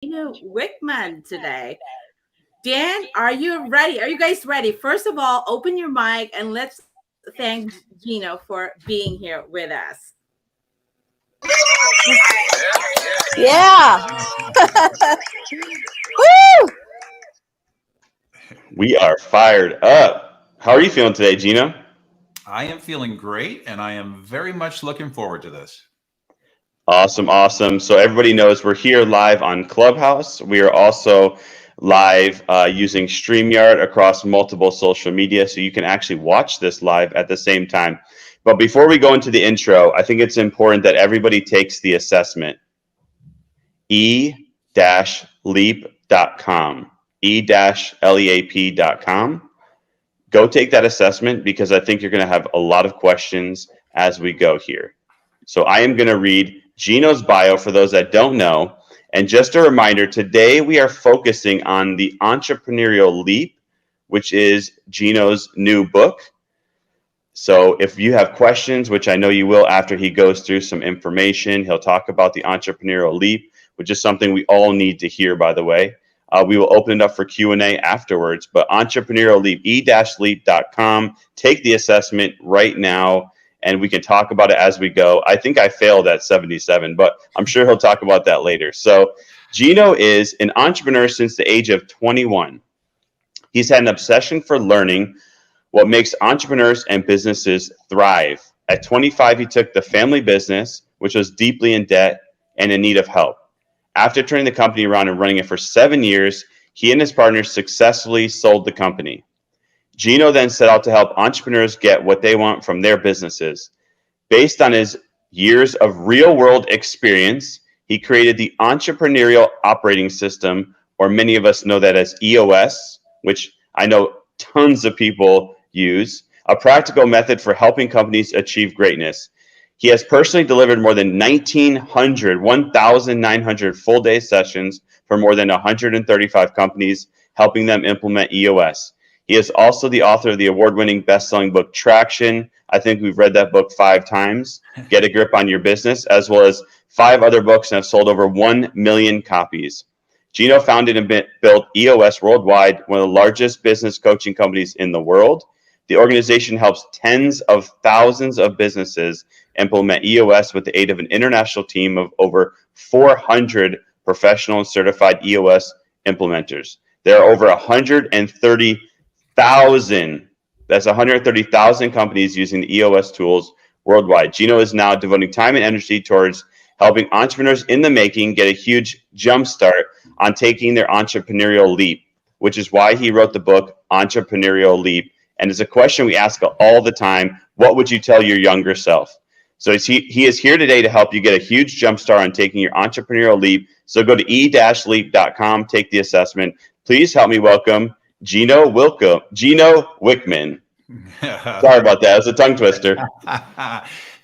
Gino Wickman today. Dan, are you ready? Are you guys ready? First of all, open your mic and let's thank Gino for being here with us. Yeah. Woo! We are fired up. How are you feeling today, Gino? I am feeling great, and I am very much looking forward to this. Awesome. So everybody knows we're here live on Clubhouse. We are also live using StreamYard across multiple social media, so you can actually watch this live at the same time. But before we go into the intro, I think it's important that everybody takes the assessment. e-leap.com. e-leap.com. Go take that assessment because I think you're going to have a lot of questions as we go here. So I am going to read Gino's bio for those that don't know. And just a reminder, today we are focusing on the Entrepreneurial Leap, which is Gino's new book. So if you have questions, which I know you will after he goes through some information, he'll talk about the Entrepreneurial Leap, which is something we all need to hear, by the way. We will open it up for Q&A afterwards, but Entrepreneurial Leap, e-leap.com. Take the assessment right now, and we can talk about it as we go. I think I failed at 77, but I'm sure he'll talk about that later. So Gino is an entrepreneur since the age of 21. He's had an obsession for learning what makes entrepreneurs and businesses thrive. At 25, he took the family business, which was deeply in debt and in need of help. After turning the company around and running it for 7 years, he and his partners successfully sold the company. Gino then set out to help entrepreneurs get what they want from their businesses. Based on his years of real-world experience, he created the Entrepreneurial Operating System, or many of us know that as EOS, which I know tons of people use, a practical method for helping companies achieve greatness. He has personally delivered more than 1,900 full-day sessions for more than 135 companies, helping them implement EOS. He is also the author of the award-winning best-selling book, Traction. I think we've read that book 5 times, Get a Grip on Your Business, as well as 5 other books and have sold over 1 million copies. Gino founded and built EOS worldwide, one of the largest business coaching companies in the world. The organization helps tens of thousands of businesses implement EOS with the aid of an international team of over 400 professional and certified EOS implementers. There are over 130,000, that's 130,000 companies using the EOS tools worldwide. Gino is now devoting time and energy towards helping entrepreneurs in the making get a huge jump start on taking their entrepreneurial leap, which is why he wrote the book, Entrepreneurial Leap. And it's a question we ask all the time. What would you tell your younger self? So he is here today to help you get a huge jump start on taking your entrepreneurial leap. So go to e-leap.com, take the assessment. Please help me welcome Gino Wickman. Sorry about that. It's a tongue twister.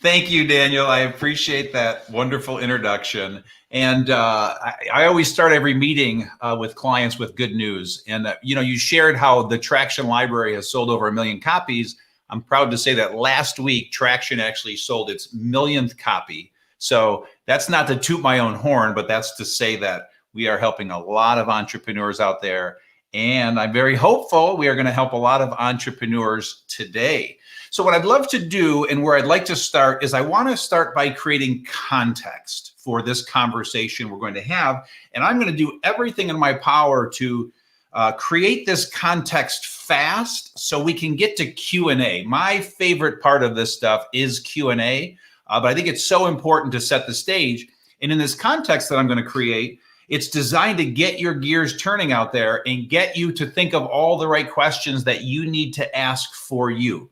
Thank you, Daniel. I appreciate that wonderful introduction. And I always start every meeting with clients with good news. And, you shared how the Traction Library has sold over 1 million copies. I'm proud to say that last week, Traction actually sold its 1,000,000th copy. So that's not to toot my own horn, but that's to say that we are helping a lot of entrepreneurs out there. And I'm very hopeful we are going to help a lot of entrepreneurs today. So what I'd love to do and where I'd like to start is I want to start by creating context for this conversation we're going to have. And I'm going to do everything in my power to create this context fast so we can get to Q&A. My favorite part of this stuff is Q&A, but I think it's so important to set the stage. And in this context that I'm going to create, it's designed to get your gears turning out there and get you to think of all the right questions that you need to ask for you.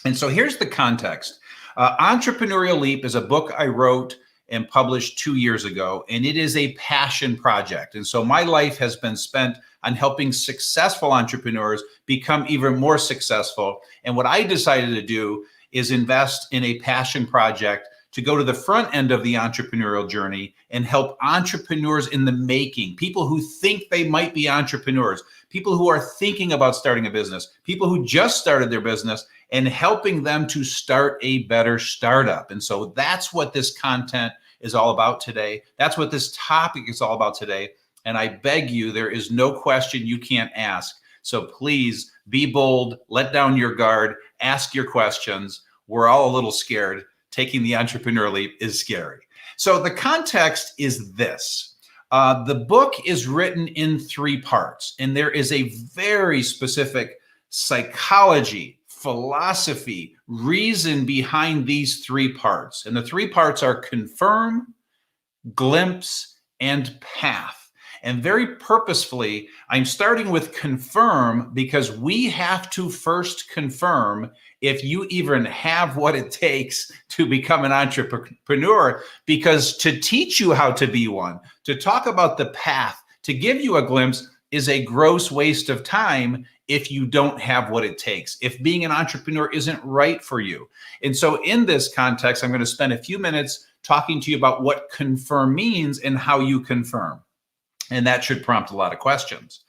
And so here's the context. Entrepreneurial Leap is a book I wrote and published 2 years ago, and it is a passion project. And so my life has been spent on helping successful entrepreneurs become even more successful. And what I decided to do is invest in a passion project to go to the front end of the entrepreneurial journey and help entrepreneurs in the making, people who think they might be entrepreneurs, people who are thinking about starting a business, people who just started their business, and helping them to start a better startup. And so that's what this content is all about today. That's what this topic is all about today. And I beg you, there is no question you can't ask. So please be bold, let down your guard, ask your questions. We're all a little scared. Taking the entrepreneurial leap is scary. So the context is this. The book is written in 3 parts, and there is a very specific psychology, philosophy, reason behind these 3 parts. And the 3 parts are confirm, glimpse, and path. And very purposefully, I'm starting with confirm because we have to first confirm if you even have what it takes to become an entrepreneur, because to teach you how to be one, to talk about the path, to give you a glimpse is a gross waste of time if you don't have what it takes, if being an entrepreneur isn't right for you. And so in this context, I'm going to spend a few minutes talking to you about what confirm means and how you confirm. And that should prompt a lot of questions.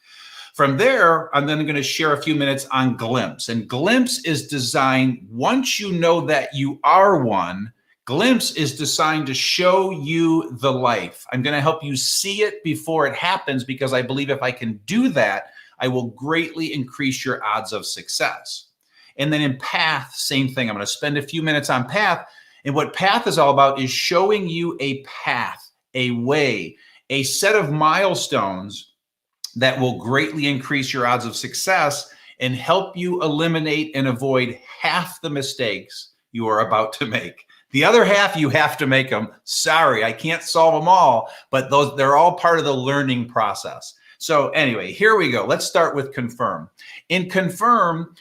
From there, I'm then going to share a few minutes on glimpse. And glimpse is designed, once you know that you are one, glimpse is designed to show you the life. I'm going to help you see it before it happens, because I believe if I can do that, I will greatly increase your odds of success. And then in path, same thing. I'm going to spend a few minutes on path. And what path is all about is showing you a path, a way, a set of milestones that will greatly increase your odds of success and help you eliminate and avoid half the mistakes you are about to make. The other half, you have to make them. Sorry, I can't solve them all, but they're all part of the learning process. So anyway, here we go. Let's start with confirm. In confirm,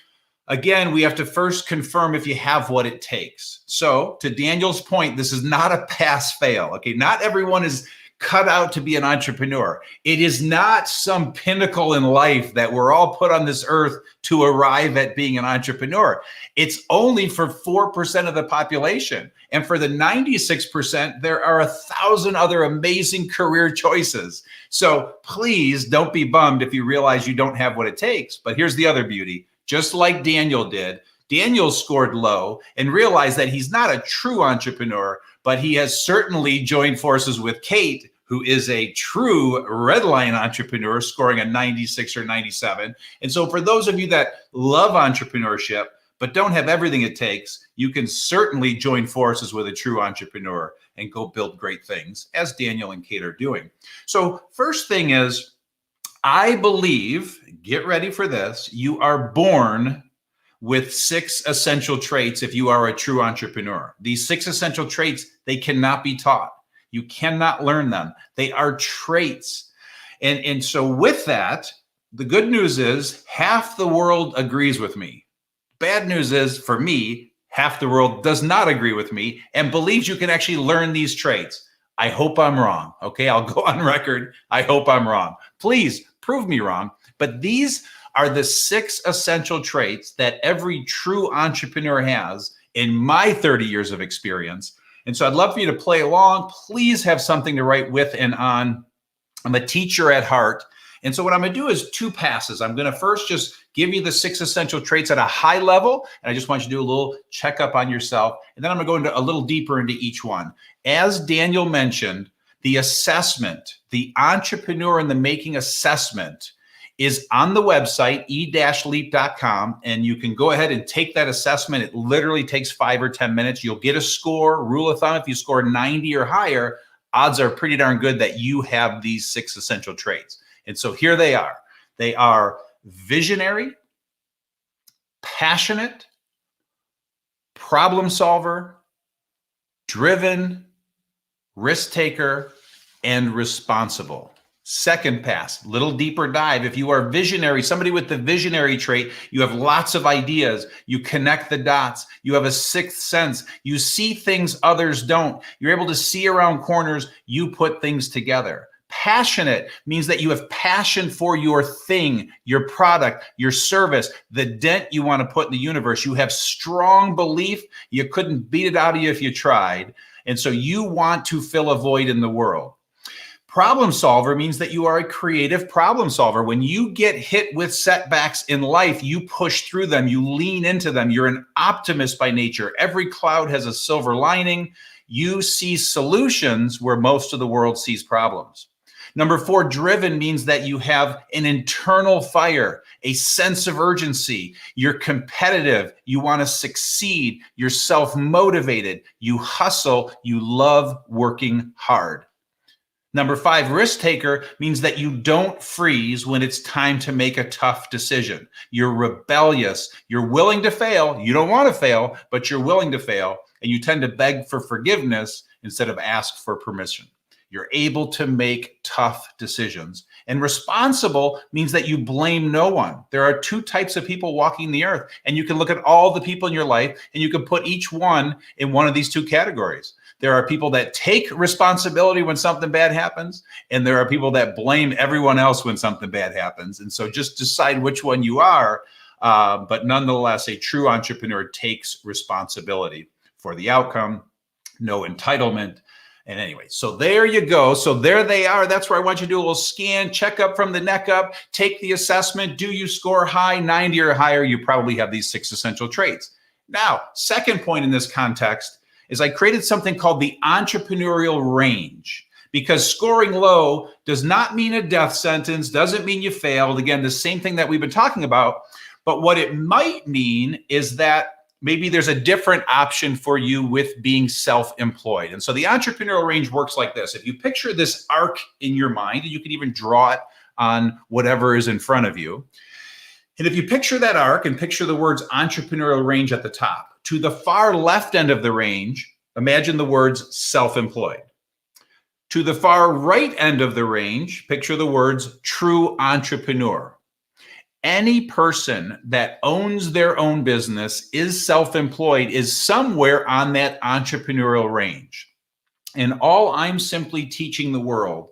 again, we have to first confirm if you have what it takes. So to Daniel's point, this is not a pass-fail. Okay, not everyone is cut out to be an entrepreneur. It is not some pinnacle in life that we're all put on this earth to arrive at being an entrepreneur. It's only for 4% of the population. And for the 96%, there are 1,000 other amazing career choices. So please don't be bummed if you realize you don't have what it takes. But here's the other beauty. Just like Daniel did, Daniel scored low and realized that he's not a true entrepreneur, but he has certainly joined forces with Kate, who is a true red line entrepreneur, scoring a 96 or 97. And so for those of you that love entrepreneurship, but don't have everything it takes, you can certainly join forces with a true entrepreneur and go build great things, as Daniel and Kate are doing. So first thing is, I believe, get ready for this, you are born with 6 essential traits if you are a true entrepreneur. These 6 essential traits, they cannot be taught. You cannot learn them. They are traits. And so with that, the good news is half the world agrees with me. Bad news is, for me, half the world does not agree with me and believes you can actually learn these traits. I hope I'm wrong. Okay, I'll go on record. I hope I'm wrong. Please prove me wrong. But these are the 6 essential traits that every true entrepreneur has in my 30 years of experience. And so I'd love for you to play along. Please have something to write with and on. I'm a teacher at heart. And so what I'm going to do is 2 passes. I'm going to first just give you the 6 essential traits at a high level. And I just want you to do a little checkup on yourself. And then I'm going to go into a little deeper into each one. As Daniel mentioned, the assessment, the Entrepreneur in the Making assessment, is on the website, e-leap.com, and you can go ahead and take that assessment. It literally takes 5 or 10 minutes. You'll get a score, rule of thumb. If you score 90 or higher, odds are pretty darn good that you have these 6 essential traits. And so here they are. They are visionary, passionate, problem solver, driven, risk taker, and responsible. Second pass, little deeper dive. If you are visionary, somebody with the visionary trait, you have lots of ideas. You connect the dots. You have a 6th sense. You see things others don't. You're able to see around corners. You put things together. Passionate means that you have passion for your thing, your product, your service, the dent you want to put in the universe. You have strong belief. You couldn't beat it out of you if you tried. And so you want to fill a void in the world. Problem solver means that you are a creative problem solver. When you get hit with setbacks in life, you push through them, you lean into them. You're an optimist by nature. Every cloud has a silver lining. You see solutions where most of the world sees problems. Number 4, driven means that you have an internal fire, a sense of urgency. You're competitive. You want to succeed. You're self-motivated. You hustle. You love working hard. Number 5, risk taker means that you don't freeze when it's time to make a tough decision. You're rebellious. You're willing to fail. You don't want to fail, but you're willing to fail. And you tend to beg for forgiveness instead of ask for permission. You're able to make tough decisions. And responsible means that you blame no one. There are 2 types of people walking the earth, and you can look at all the people in your life and you can put each one in one of these 2 categories. There are people that take responsibility when something bad happens, and there are people that blame everyone else when something bad happens. And so just decide which one you are. But nonetheless, a true entrepreneur takes responsibility for the outcome, no entitlement. And anyway, so there you go. So there they are. That's where I want you to do a little scan, check up from the neck up, take the assessment. Do you score high, 90 or higher? You probably have these 6 essential traits. Now, second point in this context is I created something called the Entrepreneurial Range, because scoring low does not mean a death sentence, doesn't mean you failed. Again, the same thing that we've been talking about. But what it might mean is that maybe there's a different option for you with being self-employed. And so the entrepreneurial range works like this. If you picture this arc in your mind, and you can even draw it on whatever is in front of you. And if you picture that arc and picture the words entrepreneurial range at the top, to the far left end of the range, imagine the words self-employed. To the far right end of the range, picture the words true entrepreneur. Any person that owns their own business, is self-employed, is somewhere on that entrepreneurial range. And all I'm simply teaching the world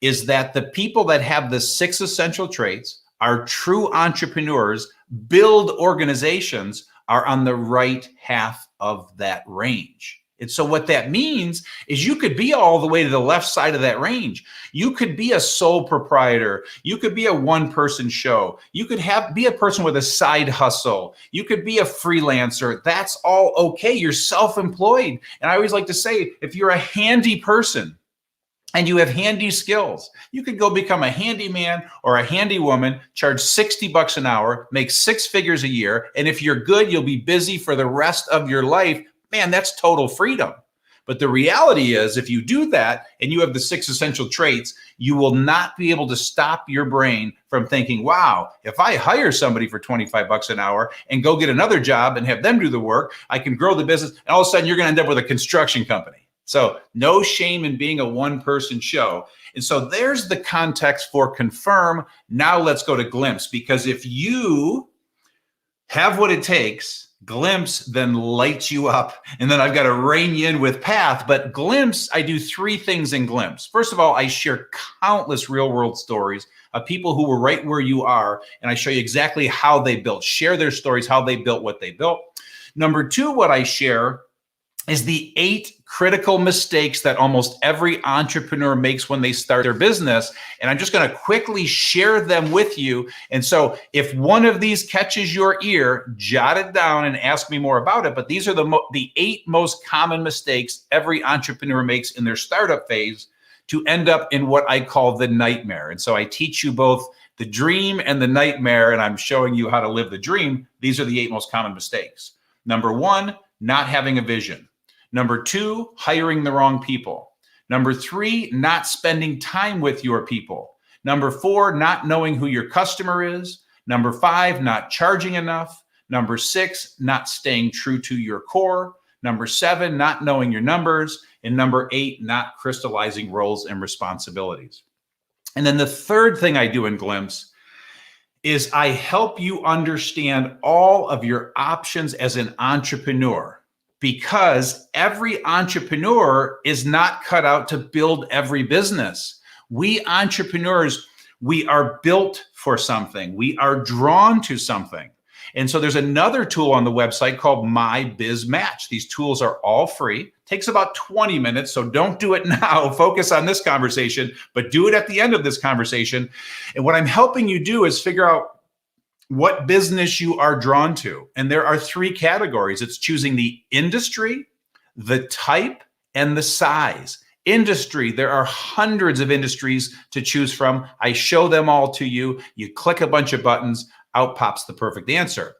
is that the people that have the 6 essential traits are true entrepreneurs, build organizations, are on the right half of that range. And so what that means is you could be all the way to the left side of that range. You could be a sole proprietor. You could be a one-person show. You could be a person with a side hustle. You could be a freelancer. That's all okay. You're self-employed. And I always like to say, if you're a handy person and you have handy skills, you could go become a handyman or a handy woman, charge $60 an hour, make 6 figures a year. And if you're good, you'll be busy for the rest of your life. Man, that's total freedom. But the reality is, if you do that and you have the 6 essential traits, you will not be able to stop your brain from thinking, wow, if I hire somebody for $25 an hour and go get another job and have them do the work, I can grow the business. And all of a sudden you're going to end up with a construction company. So no shame in being a one-person show. And so there's the context for confirm. Now let's go to glimpse, because if you have what it takes, glimpse then lights you up. And then I've got to rein you in with path. But glimpse, I do 3 things in glimpse. First of all, I share countless real world stories of people who were right where you are. And I show you exactly how they built, share their stories, how they built what they built. Number 2, what I share is the 8 critical mistakes that almost every entrepreneur makes when they start their business. And I'm just going to quickly share them with you. And so if one of these catches your ear, jot it down and ask me more about it. But these are the 8 most common mistakes every entrepreneur makes in their startup phase to end up in what I call the nightmare. And so I teach you both the dream and the nightmare, and I'm showing you how to live the dream. These are the 8 most common mistakes. Number 1, not having a vision. Number 2, hiring the wrong people. Number 3, not spending time with your people. Number 4, not knowing who your customer is. Number 5, not charging enough. Number 6, not staying true to your core. Number 7, not knowing your numbers. And number 8, not crystallizing roles and responsibilities. And then the third thing I do in Glimpse is I help you understand all of your options as an entrepreneur. Because every entrepreneur is not cut out to build every business. We entrepreneurs, we are built for something. We are drawn to something. And so there's another tool on the website called My Biz Match. These tools are all free. Takes about 20 minutes, so don't do it now. Focus on this conversation, but do it at the end of this conversation. And what I'm helping you do is figure out what business you are drawn to. And there are 3 categories. It's choosing the industry, the type, and the size. Industry, there are hundreds of industries to choose from. I show them all to you. You click a bunch of buttons, out pops the perfect answer.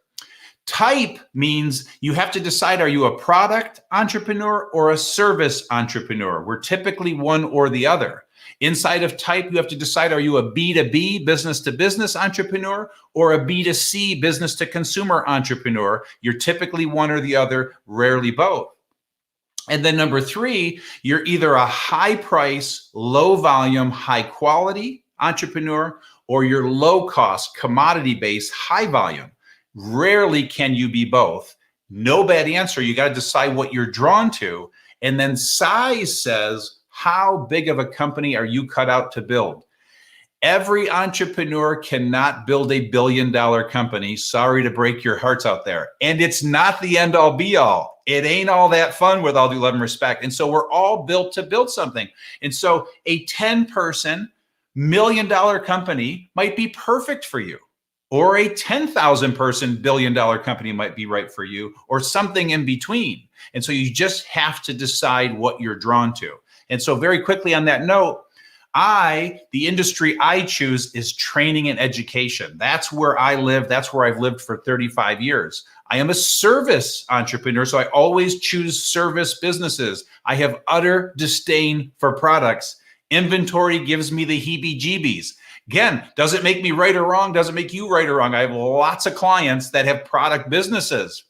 Type means you have to decide, are you a product entrepreneur or a service entrepreneur? We're typically one or the other. Inside of type, you have to decide, are you a B2B, business to business entrepreneur, or a B2C, business to consumer entrepreneur? You're typically one or the other, rarely both. And then number 3, you're either a high price, low volume, high quality entrepreneur, or you're low cost, commodity based, high volume. Rarely can you be both. No bad answer. You got to decide what you're drawn to. And then size says, how big of a company are you cut out to build? Every entrepreneur cannot build a billion-dollar company. Sorry to break your hearts out there. And it's not the end all be all. It ain't all that fun, with all due love and respect. And so we're all built to build something. And so a 10-person, million-dollar company might be perfect for you. Or a 10,000-person billion-dollar company might be right for you, or something in between. And so you just have to decide what you're drawn to. And so very quickly on that note, the industry I choose is training and education. That's where I live. That's where I've lived for 35 years. I am a service entrepreneur, so I always choose service businesses. I have utter disdain for products. Inventory gives me the heebie-jeebies. Again, does it make me right or wrong? Does it make you right or wrong? I have lots of clients that have product businesses.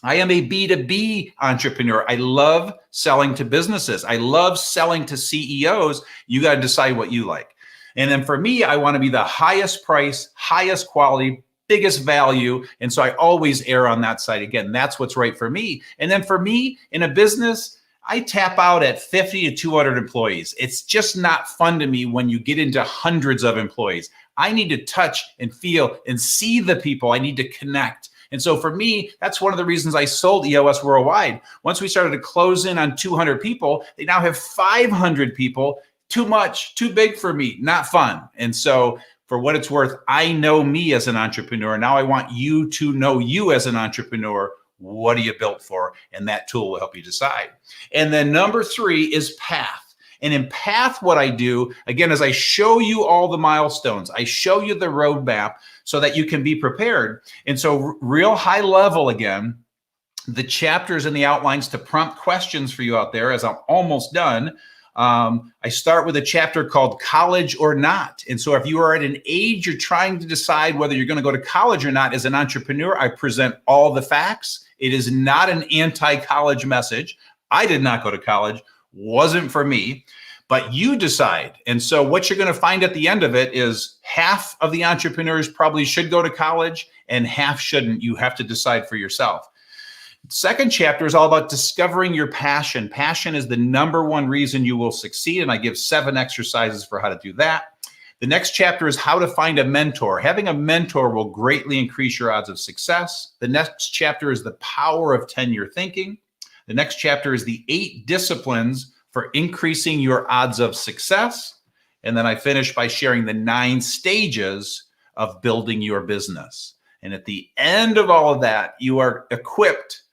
I am a B2B entrepreneur. I love selling to businesses. I love selling to CEOs. You got to decide what you like. And then for me, I want to be the highest price, highest quality, biggest value. And so I always err on that side. Again, that's what's right for me. And then for me in a business, I tap out at 50 to 200 employees. It's just not fun to me when you get into hundreds of employees. I need to touch and feel and see the people. I need to connect. And so for me, that's one of the reasons I sold EOS Worldwide. Once we started to close in on 200 people, they now have 500 people. Too much, too big for me, not fun. And so for what it's worth, I know me as an entrepreneur. Now I want you to know you as an entrepreneur. What are you built for? And that tool will help you decide. And then number 3 is path. And in path, what I do, again, is I show you all the milestones. I show you the roadmap so that you can be prepared. And so real high level, again, the chapters and the outlines to prompt questions for you out there as I'm almost done. I start with a chapter called College or Not. And so if you are at an age you're trying to decide whether you're going to go to college or not as an entrepreneur, I present all the facts. It is not an anti-college message. I did not go to college. Wasn't for me, but you decide. And so what you're going to find at the end of it is half of the entrepreneurs probably should go to college and half shouldn't. You have to decide for yourself. Second chapter is all about discovering your passion. Passion is the number one reason you will succeed. And I give 7 exercises for how to do that. The next chapter is how to find a mentor. Having a mentor will greatly increase your odds of success. The next chapter is the power of 10-year thinking. The next chapter is the 8 disciplines for increasing your odds of success. And then I finish by sharing the 9 stages of building your business. And at the end of all of that, you are equipped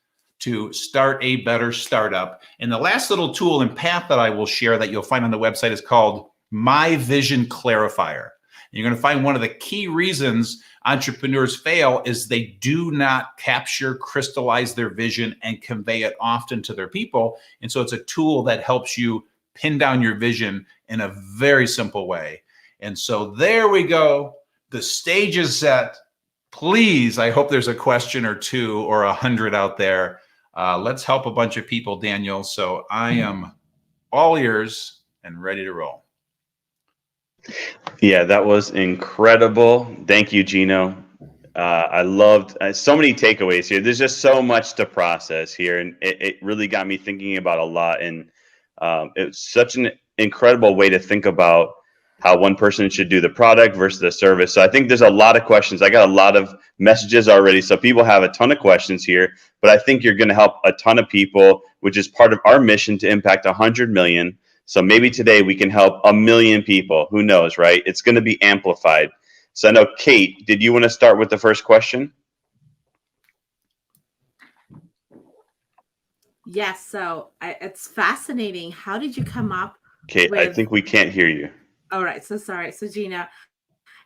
to start a better startup. And the last little tool and path that I will share that you'll find on the website is called My Vision Clarifier. You're going to find one of the key reasons entrepreneurs fail is they do not capture, crystallize their vision and convey it often to their people. And so it's a tool that helps you pin down your vision in a very simple way. And so there we go. The stage is set. Please, I hope there's a question or 2 or 100 out there. Let's help a bunch of people, Daniel. So I am all ears and ready to roll. Yeah, that was incredible. Thank you, Gino. I loved so many takeaways here. There's just so much to process here, and it really got me thinking about a lot. And it's such an incredible way to think about how one person should do the product versus the service. So I think there's a lot of questions. I got a lot of messages already. So people have a ton of questions here, but I think you're going to help a ton of people, which is part of our mission to impact 100 million. So maybe today we can help 1 million people. Who knows, right? It's going to be amplified. So I know, Kate, did you want to start with the first question? Yes. So it's fascinating. How did you come up Okay, I with? think we can't hear you. All right. So sorry. So Gina,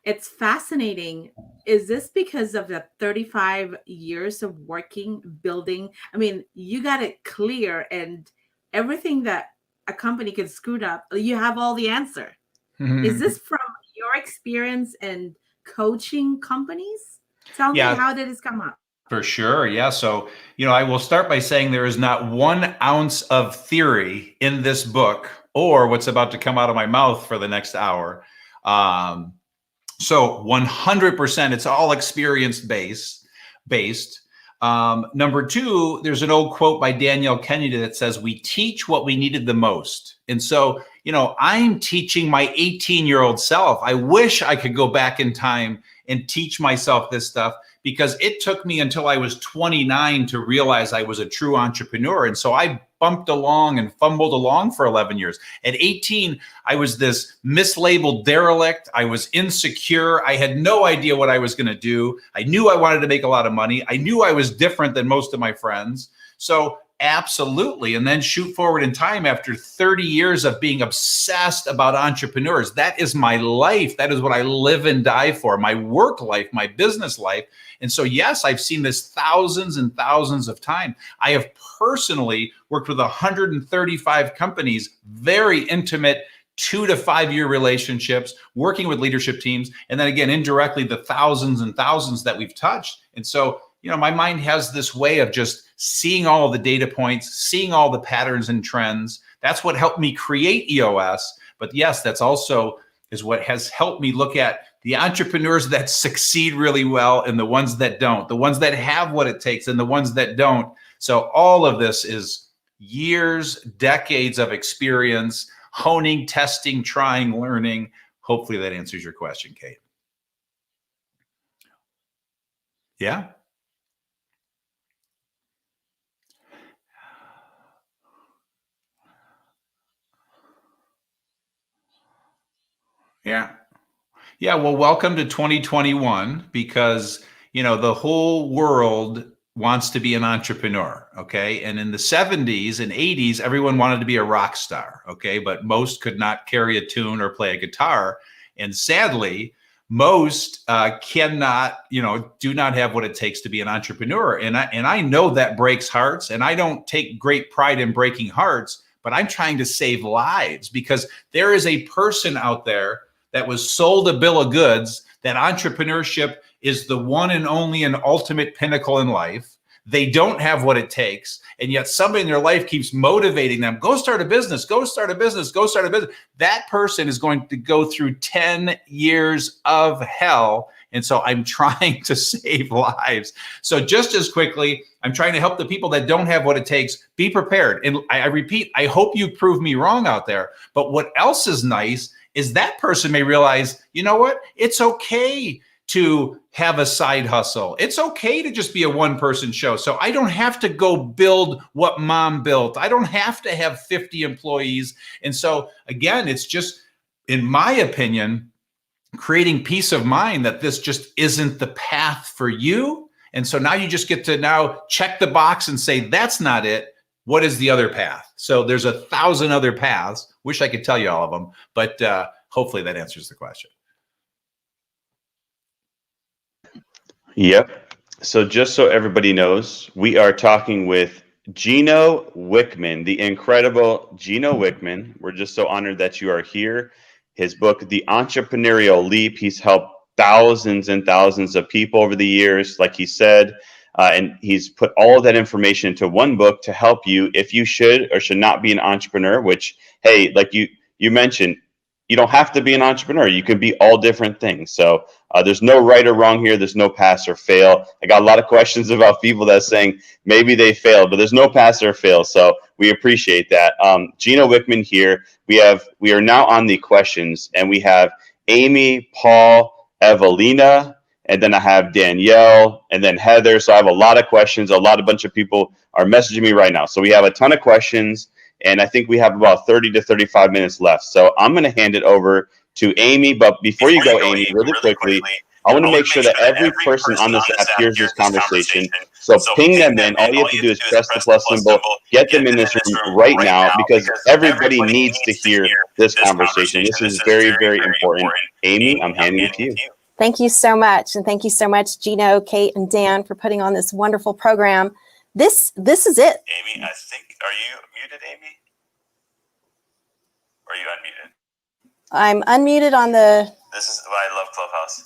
it's fascinating. Is this because of the 35 years of working, building? I mean, you got it clear, and everything that a company could screw up, you have all the answer. Is this from your experience in coaching companies? Tell me, Yeah, how did this come up? for sure. Yeah. So, I will start by saying there is not 1 ounce of theory in this book or what's about to come out of my mouth for the next hour. So 100%, it's all experience based. Number two, there's an old quote by Danielle Kennedy that says, "We teach what we needed the most." And so, I'm teaching my 18-year-old self. I wish I could go back in time and teach myself this stuff, because it took me until I was 29 to realize I was a true entrepreneur. And so I bumped along and fumbled along for 11 years. At 18, I was this mislabeled derelict. I was insecure. I had no idea what I was going to do. I knew I wanted to make a lot of money. I knew I was different than most of my friends. So absolutely. And then shoot forward in time, after 30 years of being obsessed about entrepreneurs. That is my life. That is what I live and die for, my work life, my business life. And so, yes, I've seen this thousands and thousands of times. I have personally worked with 135 companies, very intimate 2 to 5 year relationships, working with leadership teams. And then again, indirectly, the thousands and thousands that we've touched. And so, my mind has this way of just seeing all of the data points, seeing all the patterns and trends. That's what helped me create EOS. But yes, that's also is what has helped me look at the entrepreneurs that succeed really well and the ones that don't, the ones that have what it takes and the ones that don't. So all of this is years, decades of experience, honing, testing, trying, learning. Hopefully that answers your question, Kate. Yeah. Yeah. Yeah. Well, welcome to 2021, because, the whole world wants to be an entrepreneur. Okay. And in the 70s and 80s, everyone wanted to be a rock star. Okay. But most could not carry a tune or play a guitar. And sadly, most cannot, do not have what it takes to be an entrepreneur. And I know that breaks hearts, and I don't take great pride in breaking hearts, but I'm trying to save lives, because there is a person out there that was sold a bill of goods that entrepreneurship is the one and only and ultimate pinnacle in life. They don't have what it takes. And yet somebody in their life keeps motivating them. Go start a business, go start a business, go start a business. That person is going to go through 10 years of hell. And so I'm trying to save lives. So just as quickly, I'm trying to help the people that don't have what it takes be prepared. And I repeat, I hope you prove me wrong out there. But what else is nice is that person may realize, you know what? It's okay to have a side hustle. It's okay to just be a one-person show. So I don't have to go build what mom built. I don't have to have 50 employees. And so again, it's just, in my opinion, creating peace of mind that this just isn't the path for you. And so now you just get to now check the box and say, that's not it. What is the other path? So there's 1,000 other paths. Wish I could tell you all of them, but hopefully that answers the question. Yep. So just so everybody knows, we are talking with Gino Wickman, the incredible Gino Wickman. We're just so honored that you are here. His book, The Entrepreneurial Leap, he's helped thousands and thousands of people over the years, like he said, and he's put all of that information into one book to help you if you should or should not be an entrepreneur, which, hey, like you mentioned, you don't have to be an entrepreneur. You can be all different things. So there's no right or wrong here. There's no pass or fail. I got a lot of questions about people that are saying maybe they failed, but there's no pass or fail. So we appreciate that. Gino Wickman here. We are now on the questions, and we have Amy, Paul, Evelina, and then I have Danielle, and then Heather. So I have a lot of questions. A bunch of people are messaging me right now. So we have a ton of questions, and I think we have about 30 to 35 minutes left. So I'm going to hand it over to Amy. But before you go, Amy, really quickly, I want to make sure that every person on this app hears this conversation. So ping them in. All you have to do is press the plus symbol, get them in this room right now, because everybody needs to hear this conversation. This is very, very important. Amy, I'm handing it to you. Thank you so much. And thank you so much, Gino, Kate, and Dan, for putting on this wonderful program. This is it. Amy, I think, are you muted, Amy? Or are you unmuted? I'm unmuted on the... This is why I love Clubhouse.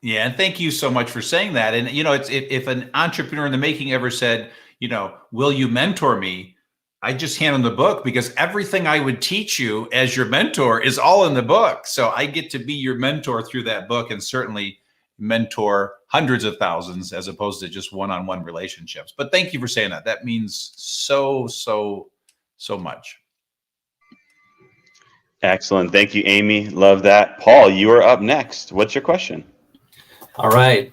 Yeah, and thank you so much for saying that. And it's if an entrepreneur in the making ever said, will you mentor me? I just hand them the book, because everything I would teach you as your mentor is all in the book. So I get to be your mentor through that book, and certainly mentor hundreds of thousands as opposed to just one-on-one relationships. But thank you for saying that. That means so much. Excellent. Thank you, Amy. Love that. Paul, you are up next. What's your question? All right.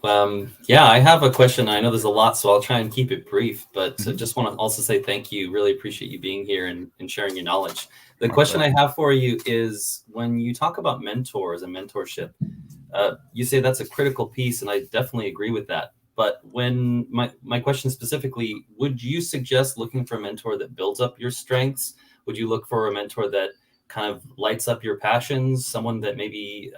Yeah, I have a question. I know there's a lot, so I'll try and keep it brief, but I just want to also say thank you. Really appreciate you being here and sharing your knowledge. The question I have for you is, when you talk about mentors and mentorship, you say that's a critical piece, and I definitely agree with that. But when my question specifically, would you suggest looking for a mentor that builds up your strengths? Would you look for a mentor that kind of lights up your passions, someone that maybe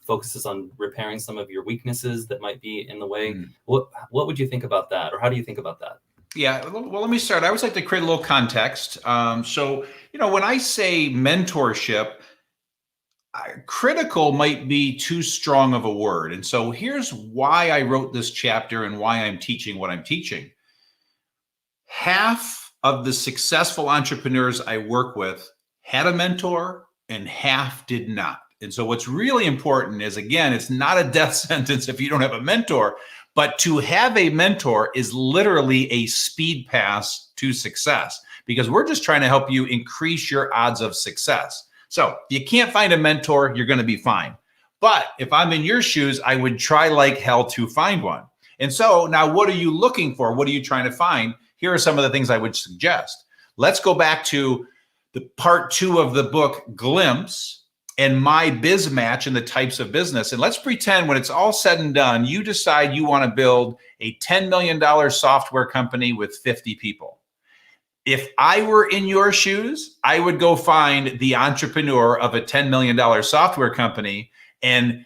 focuses on repairing some of your weaknesses that might be in the way? What would you think about that? Or how do you think about that? Yeah, well, let me start. I always like to create a little context. So, when I say mentorship, critical might be too strong of a word. And so here's why I wrote this chapter and why I'm teaching what I'm teaching. Half of the successful entrepreneurs I work with had a mentor and half did not. And so what's really important is, again, it's not a death sentence if you don't have a mentor, but to have a mentor is literally a speed pass to success, because we're just trying to help you increase your odds of success. So if you can't find a mentor, you're going to be fine. But if I'm in your shoes, I would try like hell to find one. And so now, what are you looking for? What are you trying to find? Here are some of the things I would suggest. Let's go back to the part 2 of the book, Glimpse, and my biz match and the types of business. And let's pretend when it's all said and done, you decide you want to build a $10 million software company with 50 people. If I were in your shoes, I would go find the entrepreneur of a $10 million software company and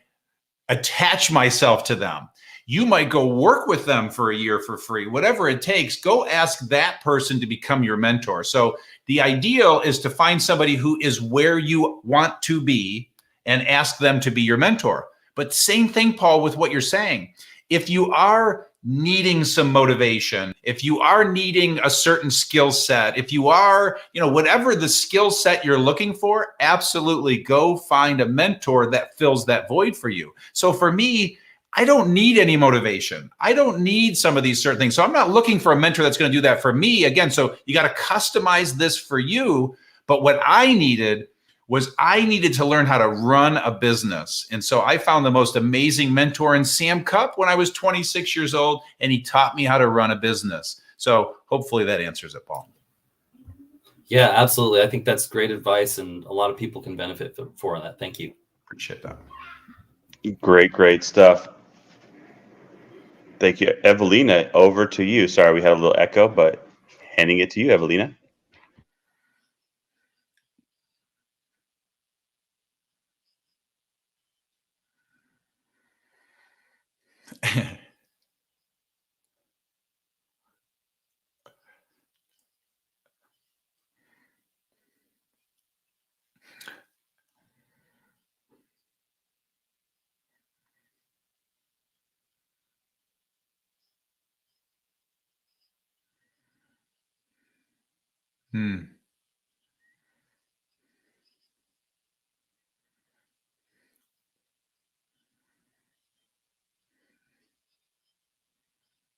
attach myself to them. You might go work with them for a year for free, whatever it takes. Go ask that person to become your mentor. So the ideal is to find somebody who is where you want to be and ask them to be your mentor. But same thing, Paul, with what you're saying. If you are needing some motivation, if you are needing a certain skill set, if you are, whatever the skill set you're looking for, absolutely go find a mentor that fills that void for you. So for me, I don't need any motivation. I don't need some of these certain things. So I'm not looking for a mentor that's going to do that for me. Again, so you got to customize this for you. But what I needed to learn how to run a business. And so I found the most amazing mentor in Sam Cupp when I was 26 years old, and he taught me how to run a business. So hopefully that answers it, Paul. Yeah, absolutely. I think that's great advice, and a lot of people can benefit for that. Thank you. Appreciate that. Great stuff. Thank you. Evelina, over to you. Sorry, we had a little echo, but handing it to you, Evelina.